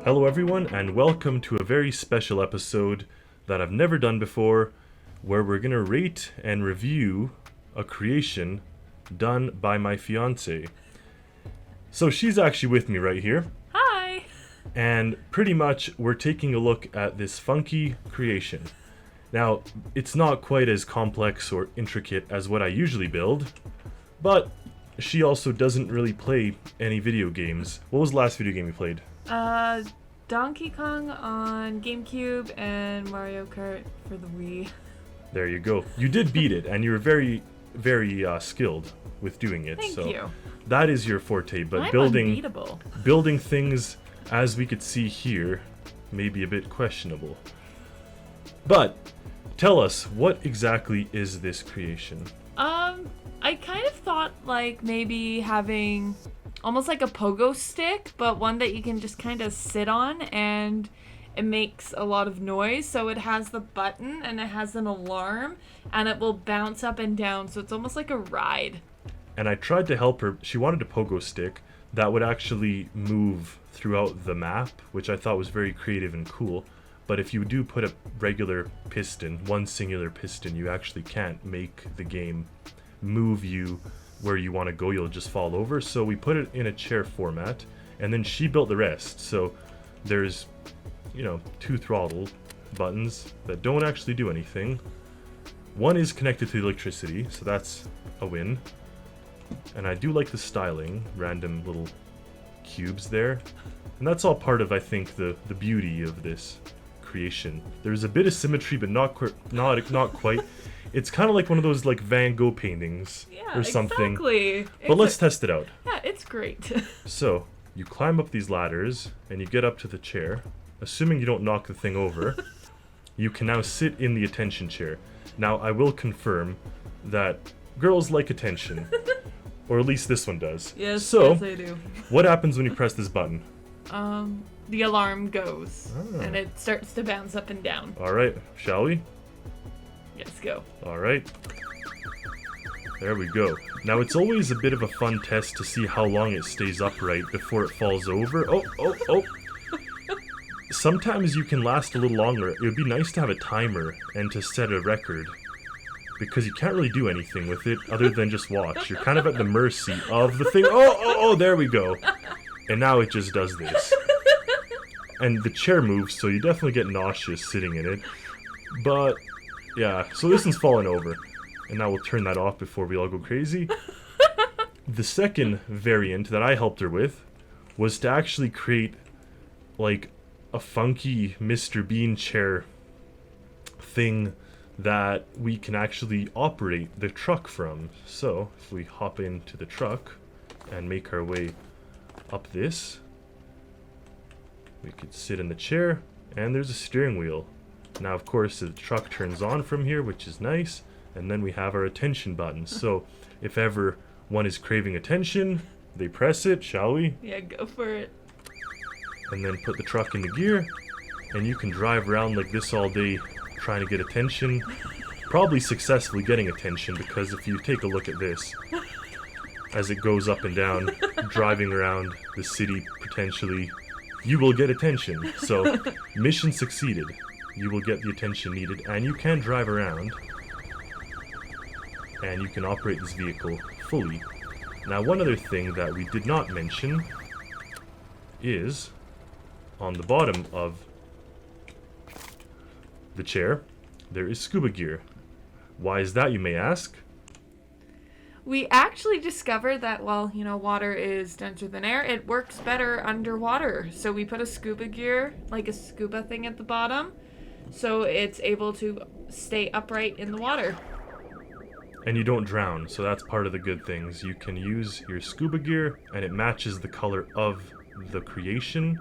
Hello everyone, and welcome to a very special episode that I've never done before, where we're going to rate and review a creation done by my fiancé. So she's actually with me right here, Hi! and pretty much we're taking a look at this funky creation. Now, it's not quite as complex or intricate as what I usually build, but she also doesn't really play any video games. What was the last video game you played? Donkey Kong on GameCube and Mario Kart for the Wii. There you go. You did beat it, and you were very, very skilled with doing it. Thank you. That is your forte. But I'm building unbeatable. building things, as we could see here, may be a bit questionable. But tell us, what exactly is this creation? I kind of thought like maybe having almost like a pogo stick, but one that you can just kind of sit on and it makes a lot of noise. So it has the button and it has an alarm and it will bounce up and down. So it's almost like a ride. And I tried to help her. She wanted a pogo stick that would actually move throughout the map, which I thought was very creative and cool. But if you do put a regular piston, one singular piston, you actually can't make the game move you where you want to go. You'll just fall over. So we put it in a chair format, and then she built the rest. So there's, two throttle buttons that don't actually do anything. One is connected to the electricity, so that's a win. And I do like the styling, random little cubes there. And that's all part of, I think, the beauty of this creation. There's a bit of symmetry, but not quite. It's kind of like one of those like Van Gogh paintings or something. Exactly. But let's test it out. Yeah, it's great. So you climb up these ladders and you get up to the chair. Assuming you don't knock the thing over, you can now sit in the attention chair. Now I will confirm that girls like attention, or at least this one does. Yes, yes I do. What happens when you press this button? The alarm goes and it starts to bounce up and down. All right, shall we? Yes, go. All right. There we go. Now it's always a bit of a fun test to see how long it stays upright before it falls over. Oh. Sometimes you can last a little longer. It would be nice to have a timer and to set a record, because you can't really do anything with it other than just watch. You're kind of at the mercy of the thing. Oh, there we go. And now it just does this. And the chair moves, so you definitely get nauseous sitting in it. But yeah, so this one's falling over. And now we'll turn that off before we all go crazy. The second variant that I helped her with was to actually create like a funky Mr. Bean chair thing that we can actually operate the truck from. So if we hop into the truck and make our way up this, we could sit in the chair and there's a steering wheel. Now, of course, the truck turns on from here, which is nice, and then we have our attention button. So if ever one is craving attention, they press it, shall we? Yeah, go for it. And then put the truck into gear, and you can drive around like this all day trying to get attention. Probably successfully getting attention, because if you take a look at this, as it goes up and down, driving around the city potentially, you will get attention. So, mission succeeded. You will get the attention needed, and you can drive around, and you can operate this vehicle fully. Now, one other thing that we did not mention is on the bottom of the chair, there is scuba gear. Why is that, you may ask? We actually discovered that while, water is denser than air, it works better underwater. So we put a scuba gear, like a scuba thing at the bottom, so it's able to stay upright in the water. And you don't drown, so that's part of the good things. You can use your scuba gear, and it matches the color of the creation.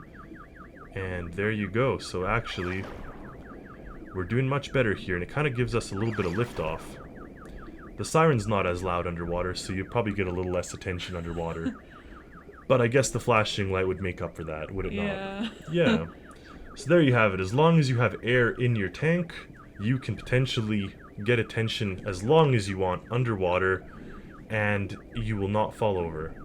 And there you go. So actually, we're doing much better here, and it kind of gives us a little bit of liftoff. The siren's not as loud underwater, so you probably get a little less attention underwater. But I guess the flashing light would make up for that, would it not? Yeah. So there you have it. As long as you have air in your tank, you can potentially get attention as long as you want underwater, and you will not fall over.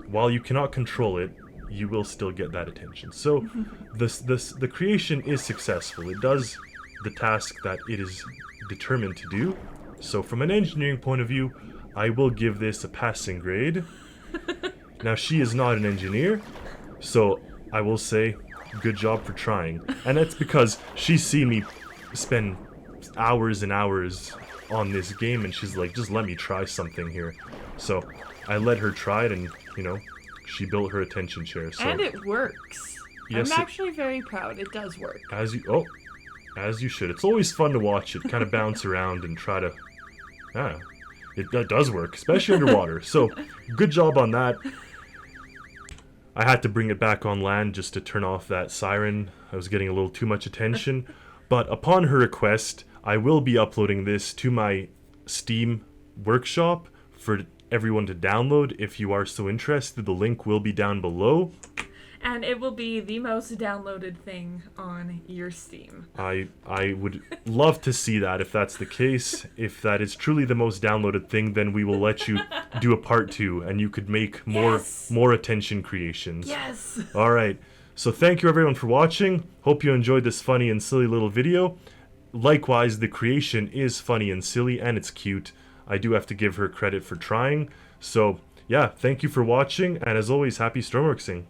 While you cannot control it, you will still get that attention. So the creation is successful. It does the task that it is determined to do. So from an engineering point of view, I will give this a passing grade. Now, she is not an engineer, so I will say good job for trying. And that's because she's seen me spend hours and hours on this game, and she's like, just let me try something here. So I let her try it, and, you know, she built her attention chair. So, And it works. Yes, I'm actually very proud. It does work. as you should. It's always fun to watch it kind of bounce around and try to... It does work, especially underwater. So, good job on that. I had to bring it back on land just to turn off that siren. I was getting a little too much attention. But upon her request, I will be uploading this to my Steam workshop for everyone to download if you are so interested. The link will be down below. And it will be the most downloaded thing on your Steam. I would love to see that if that's the case. If that is truly the most downloaded thing, then we will let you do a part 2 and you could make more attention creations. Yes! Alright, so thank you everyone for watching. Hope you enjoyed this funny and silly little video. Likewise, the creation is funny and silly and it's cute. I do have to give her credit for trying. So, yeah, thank you for watching, and as always, happy Stormworksing.